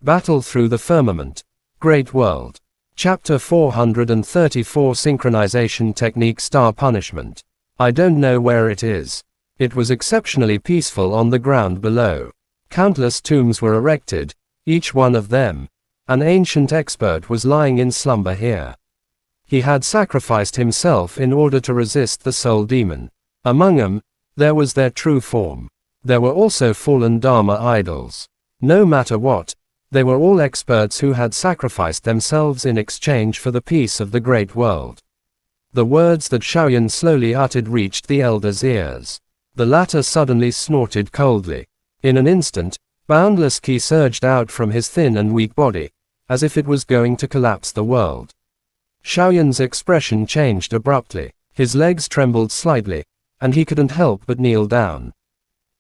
Battle through the firmament. Great world. Chapter 434 Synchronization Technique Star Punishment. I don't know where it is. It was exceptionally peaceful on the ground below. Countless tombs were erected, each one of them. An ancient expert was lying in slumber here. He had sacrificed himself in order to resist the soul demon. Among them, there was their true form. There were also fallen Dharma idols. No matter what, they were all experts who had sacrificed themselves in exchange for the peace of the great world. The words that Shaoyan slowly uttered reached the elder's ears. The latter suddenly snorted coldly. In an instant, boundless qi surged out from his thin and weak body, as if it was going to collapse the world. Shaoyan's expression changed abruptly. His legs trembled slightly, and he couldn't help but kneel down.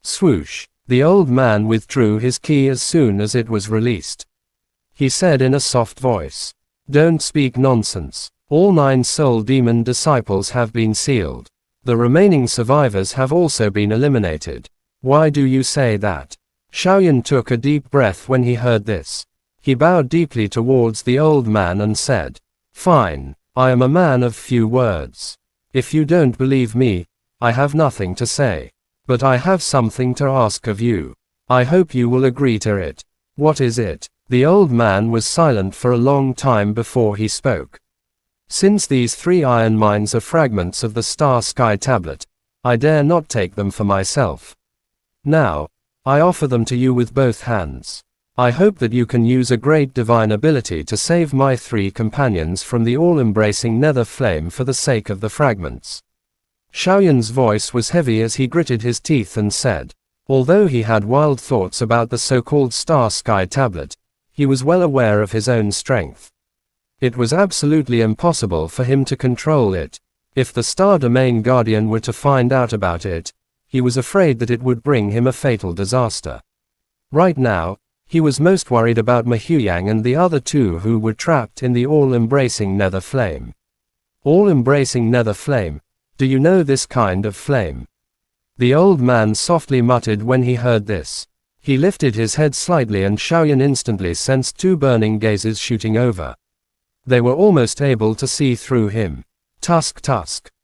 Swoosh! The old man withdrew his qi as soon as it was released. He said in a soft voice, "Don't speak nonsense. All 9 soul demon disciples have been sealed. The remaining survivors have also been eliminated. Why do you say that?" Shaoyan took a deep breath when he heard this. He bowed deeply towards the old man and said, "Fine. I am a man of few words. If you don't believe me, I have nothing to say. But I have something to ask of you. I hope you will agree to it." "What is it?" The old man was silent for a long time before he spoke. "Since these 3 iron mines are fragments of the Star Sky Tablet, I dare not take them for myself. Now, I offer them to you with both hands. I hope that you can use a great divine ability to save my 3 companions from the all-embracing nether flame for the sake of the fragments." Shaoyan's voice was heavy as he gritted his teeth and said, although he had wild thoughts about the so-called Star Sky Tablet, he was well aware of his own strength. It was absolutely impossible for him to control it. If the Star Domain Guardian were to find out about it, he was afraid that it would bring him a fatal disaster. Right now, he was most worried about Ma Huyang and the other 2 who were trapped in the all-embracing nether flame. All-embracing nether flame. Do you know this kind of flame? The old man softly muttered when he heard this. He lifted his head slightly and Shaoyan instantly sensed 2 burning gazes shooting over. They were almost able to see through him. Tusk,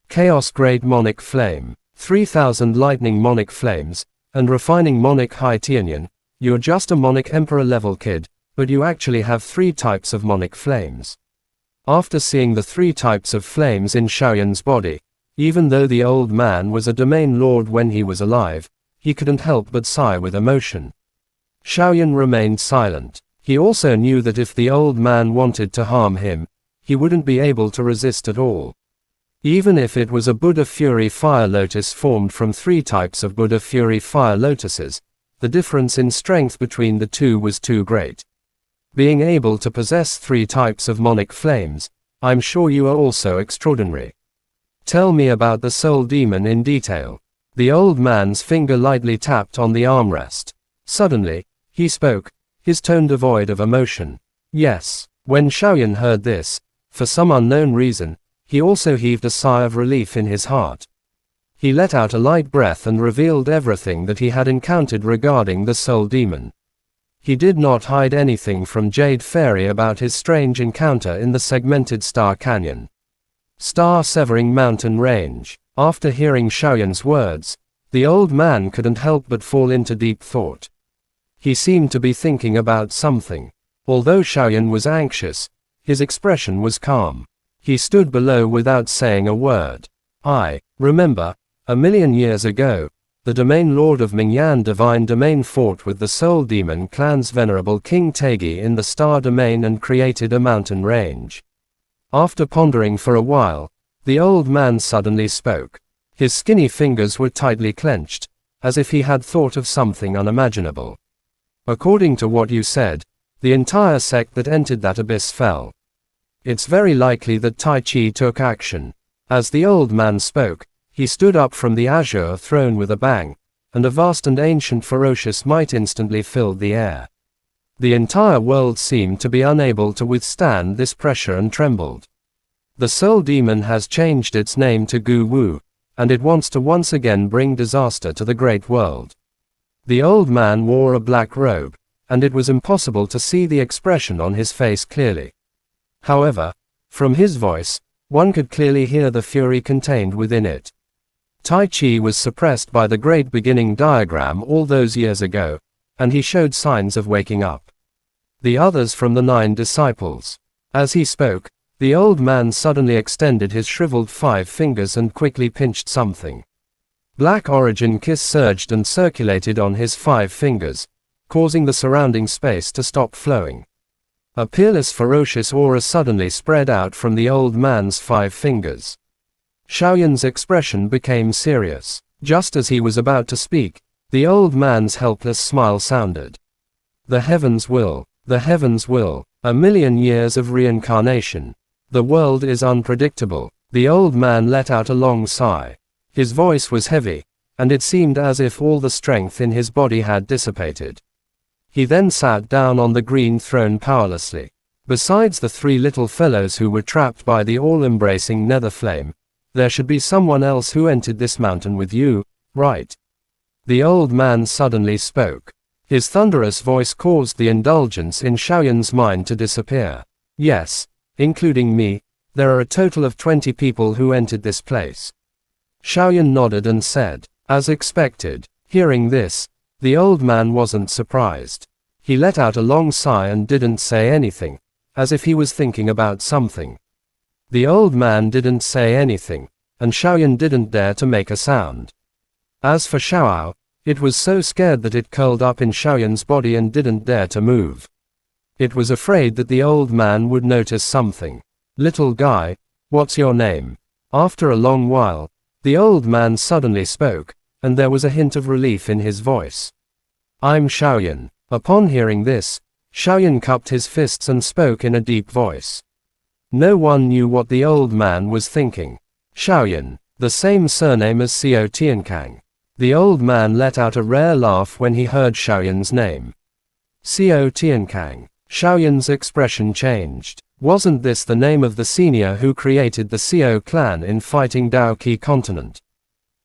Chaos Great Monic Flame, 3000 Lightning Monic Flames, and Refining Monic High Tianyan. You're just a Monic Emperor level kid, but you actually have 3 types of Monic Flames. After seeing the 3 types of flames in Shaoyan's body, even though the old man was a domain lord when he was alive, he couldn't help but sigh with emotion. Shaoyan remained silent. He also knew that if the old man wanted to harm him, he wouldn't be able to resist at all. Even if it was a Buddha Fury Fire Lotus formed from 3 types of Buddha Fury Fire Lotuses, the difference in strength between the 2 was too great. Being able to possess 3 types of Monic Flames, I'm sure you are also extraordinary. Tell me about the soul demon in detail. The old man's finger lightly tapped on the armrest. Suddenly, he spoke, his tone devoid of emotion. Yes. When Shaoyan heard this, for some unknown reason, he also heaved a sigh of relief in his heart. He let out a light breath and revealed everything that he had encountered regarding the soul demon. He did not hide anything from Jade Fairy about his strange encounter in the segmented Star Canyon. Star-severing mountain range. After hearing Shaoyan's words, the old man couldn't help but fall into deep thought. He seemed to be thinking about something. Although Shaoyan was anxious, his expression was calm. He stood below without saying a word. I remember, 1,000,000 years ago, the domain lord of Mingyan Divine Domain fought with the Soul Demon clan's venerable King Tegi in the Star Domain and created a mountain range. After pondering for a while, the old man suddenly spoke. His skinny fingers were tightly clenched, as if he had thought of something unimaginable. According to what you said, the entire sect that entered that abyss fell. It's very likely that Tai Chi took action. As the old man spoke, he stood up from the azure throne with a bang, and a vast and ancient ferocious might instantly filled the air. The entire world seemed to be unable to withstand this pressure and trembled. The soul demon has changed its name to Gu Wu, and it wants to once again bring disaster to the great world. The old man wore a black robe, and it was impossible to see the expression on his face clearly. However, from his voice, one could clearly hear the fury contained within it. Tai Chi was suppressed by the great beginning diagram all those years ago, and he showed signs of waking up. The others from the 9 disciples. As he spoke, the old man suddenly extended his shriveled 5 fingers and quickly pinched something. Black origin kiss surged and circulated on his 5 fingers, causing the surrounding space to stop flowing. A peerless ferocious aura suddenly spread out from the old man's 5 fingers. Shaoyan's expression became serious. Just as he was about to speak, the old man's helpless smile sounded. The heavens will. The heavens will. A million years of reincarnation. The world is unpredictable. The old man let out a long sigh. His voice was heavy, and it seemed as if all the strength in his body had dissipated. He then sat down on the green throne powerlessly. Besides the 3 little fellows who were trapped by the all-embracing nether flame, there should be someone else who entered this mountain with you, right? The old man suddenly spoke. His thunderous voice caused the indulgence in Shaoyan's mind to disappear. Yes, including me, there are a total of 20 people who entered this place. Shaoyan nodded and said, as expected. Hearing this, the old man wasn't surprised. He let out a long sigh and didn't say anything, as if he was thinking about something. The old man didn't say anything, and Shaoyan didn't dare to make a sound. As for Xiao, it was so scared that it curled up in Shaoyan's body and didn't dare to move. It was afraid that the old man would notice something. Little guy, what's your name? After a long while, the old man suddenly spoke, and there was a hint of relief in his voice. I'm Shaoyan. Upon hearing this, Shaoyan cupped his fists and spoke in a deep voice. No one knew what the old man was thinking. Shaoyan, the same surname as Xiao Tiankang. The old man let out a rare laugh when he heard Shaoyan's name. Xiao Tiankang. Shaoyan's expression changed. Wasn't this the name of the senior who created the Xiao clan in fighting Daoqi continent?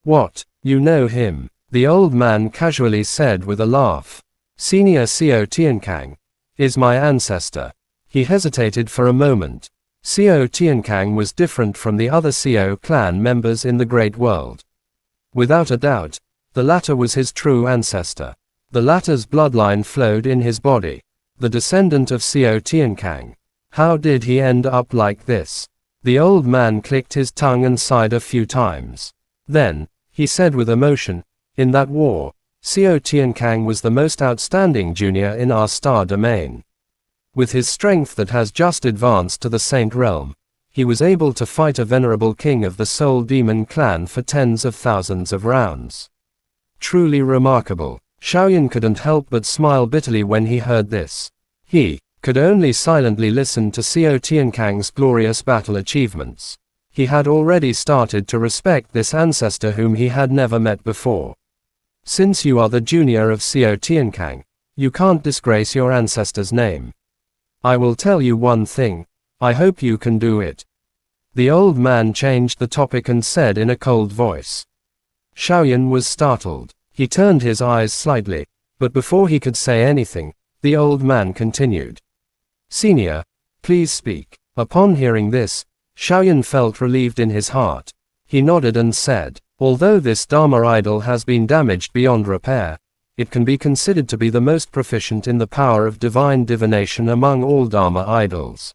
What, you know him? The old man casually said with a laugh. Senior Xiao Tiankang is my ancestor. He hesitated for a moment. Xiao Tiankang was different from the other Xiao clan members in the Great World. Without a doubt, the latter was his true ancestor. The latter's bloodline flowed in his body. The descendant of Xiao Tiankang. How did he end up like this? The old man clicked his tongue and sighed a few times. Then, he said with emotion, in that war, Xiao Tiankang was the most outstanding junior in our star domain. With his strength that has just advanced to the Saint Realm, he was able to fight a venerable king of the Soul Demon clan for tens of thousands of rounds. Truly remarkable. Shaoyan couldn't help but smile bitterly when he heard this. He could only silently listen to Xiao Tiankang's glorious battle achievements. He had already started to respect this ancestor whom he had never met before. Since you are the junior of Xiao Tiankang, you can't disgrace your ancestor's name. I will tell you one thing, I hope you can do it. The old man changed the topic and said in a cold voice. Shaoyan was startled. He turned his eyes slightly, but before he could say anything, the old man continued. Senior, please speak. Upon hearing this, Shaoyan felt relieved in his heart. He nodded and said, although this Dharma idol has been damaged beyond repair, it can be considered to be the most proficient in the power of divine divination among all Dharma idols.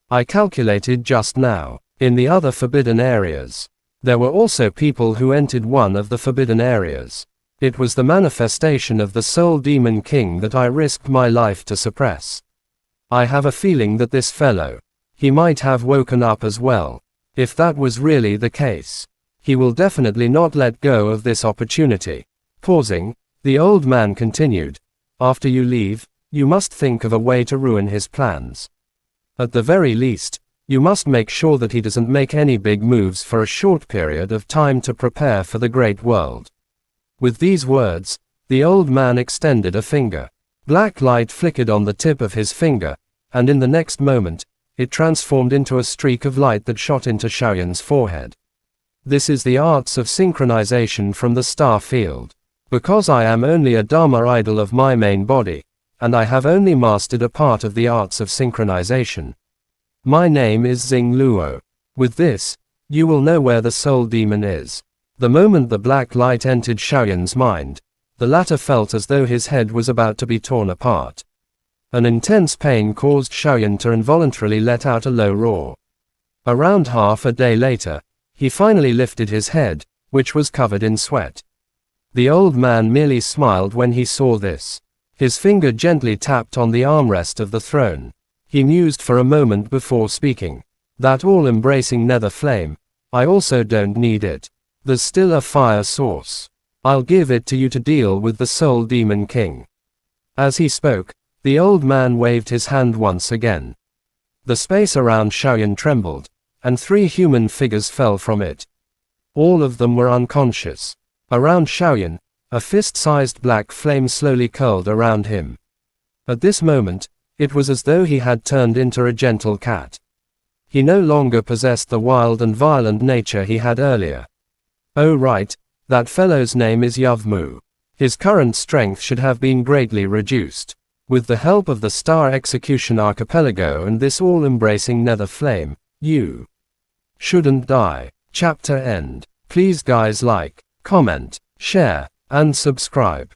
I calculated just now, in the other forbidden areas. There were also people who entered one of the forbidden areas. It was the manifestation of the Soul Demon King that I risked my life to suppress. I have a feeling that this fellow, he might have woken up as well. If that was really the case, he will definitely not let go of this opportunity. Pausing, the old man continued, after you leave, you must think of a way to ruin his plans. At the very least, you must make sure that he doesn't make any big moves for a short period of time to prepare for the great world. With these words, the old man extended a finger. Black light flickered on the tip of his finger, and in the next moment, it transformed into a streak of light that shot into Shaoyan's forehead. This is the arts of synchronization from the star field. Because I am only a Dharma idol of my main body, and I have only mastered a part of the arts of synchronization. My name is Xing Luo. With this, you will know where the soul demon is. The moment the black light entered Xiaoyan's mind, the latter felt as though his head was about to be torn apart. An intense pain caused Xiaoyan to involuntarily let out a low roar. Around half a day later, he finally lifted his head, which was covered in sweat. The old man merely smiled when he saw this. His finger gently tapped on the armrest of the throne. He mused for a moment before speaking. That all-embracing nether flame, I also don't need it. There's still a fire source. I'll give it to you to deal with the Soul Demon King. As he spoke, the old man waved his hand once again. The space around Xiaoyan trembled, and 3 human figures fell from it. All of them were unconscious. Around Xiaoyan, a fist-sized black flame slowly curled around him. At this moment, it was as though he had turned into a gentle cat. He no longer possessed the wild and violent nature he had earlier. Oh right, that fellow's name is Yavmu. His current strength should have been greatly reduced. With the help of the Star Execution Archipelago and this all-embracing nether flame, you shouldn't die. Chapter end. Please guys like, comment, share, and subscribe.